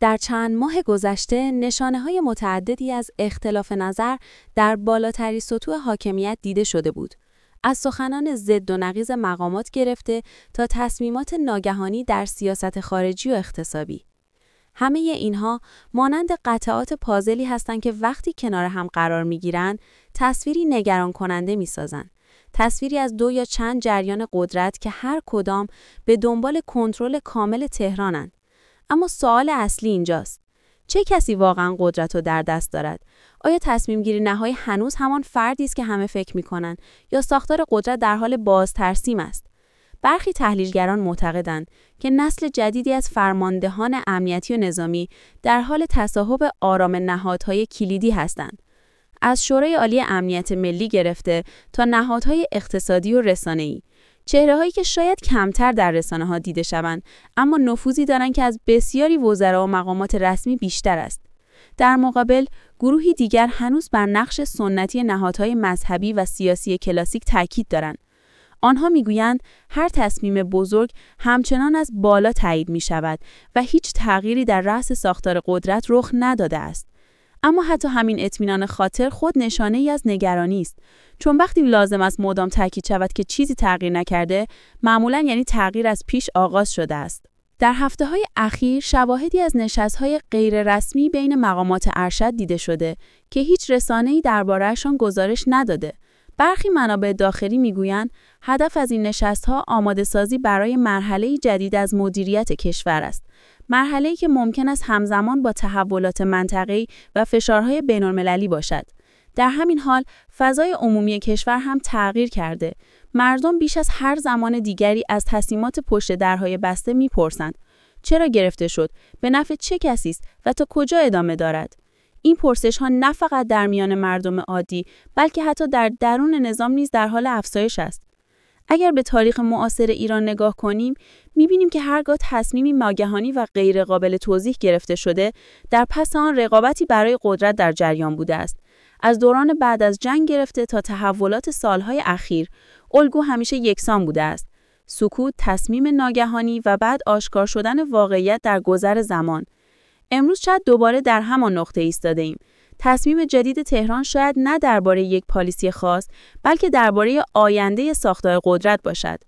در چند ماه گذشته نشانه‌های متعددی از اختلاف نظر در بالاترین سطوح حاکمیت دیده شده بود. از سخنان ضد و نقیض مقامات گرفته تا تصمیمات ناگهانی در سیاست خارجی و اقتصادی. همه اینها مانند قطعات پازلی هستند که وقتی کنار هم قرار می‌گیرند، تصویری نگران کننده می‌سازند. تصویری از دو یا چند جریان قدرت که هر کدام به دنبال کنترل کامل تهرانند. اما سوال اصلی اینجاست: چه کسی واقعا قدرت رو در دست دارد؟ آیا تصمیم گیری نهایی هنوز همان فردی است که همه فکر می‌کنند یا ساختار قدرت در حال بازترسیم است؟ برخی تحلیلگران معتقدند که نسل جدیدی از فرماندهان امنیتی و نظامی در حال تصاحب آرام نهادهای کلیدی هستند. از شورای عالی امنیت ملی گرفته تا نهادهای اقتصادی و رسانه‌ای، چهره‌هایی که شاید کمتر در رسانه‌ها دیده شوند، اما نفوذی دارند که از بسیاری وزرا و مقامات رسمی بیشتر است. در مقابل، گروهی دیگر هنوز بر نقش سنتی نهادهای مذهبی و سیاسی کلاسیک تاکید دارند. آنها میگویند هر تصمیم بزرگ همچنان از بالا تایید می‌شود و هیچ تغییری در رأس ساختار قدرت رخ نداده است. اما حتی همین اطمینان خاطر خود نشانه‌ای از نگرانی است، چون وقتی لازم است مدام تاکید شود که چیزی تغییر نکرده، معمولاً یعنی تغییر از پیش آغاز شده است. در هفته‌های اخیر شواهدی از نشست‌های غیررسمی بین مقامات ارشد دیده شده که هیچ رسانه‌ای درباره‌شان گزارش نداده. برخی منابع داخلی میگویند هدف از این نشست‌ها آماده‌سازی برای مرحله‌ای جدید از مدیریت کشور است. مرحله‌ای که ممکن است همزمان با تحولات منطقه‌ای و فشارهای بین‌المللی باشد. در همین حال فضای عمومی کشور هم تغییر کرده. مردم بیش از هر زمان دیگری از تصمیمات پشت درهای بسته می‌پرسند: چرا گرفته شد؟ به نفع چه کسی است و تا کجا ادامه دارد؟ این پرسش‌ها نه فقط در میان مردم عادی، بلکه حتی در درون نظام نیز در حال افزایش است. اگر به تاریخ معاصر ایران نگاه کنیم، می‌بینیم که هرگاه تصمیمی ناگهانی و غیر قابل توضیح گرفته شده، در پس آن رقابتی برای قدرت در جریان بوده است. از دوران بعد از جنگ گرفته تا تحولات سالهای اخیر، الگو همیشه یکسان بوده است: سکوت، تصمیم ناگهانی و بعد آشکار شدن واقعیت در گذر زمان. امروز شاید دوباره در همان نقطه ایستاده ایم. تصمیم جدید تهران شاید نه درباره یک پالیسی خاص، بلکه درباره آینده ساختار قدرت باشد.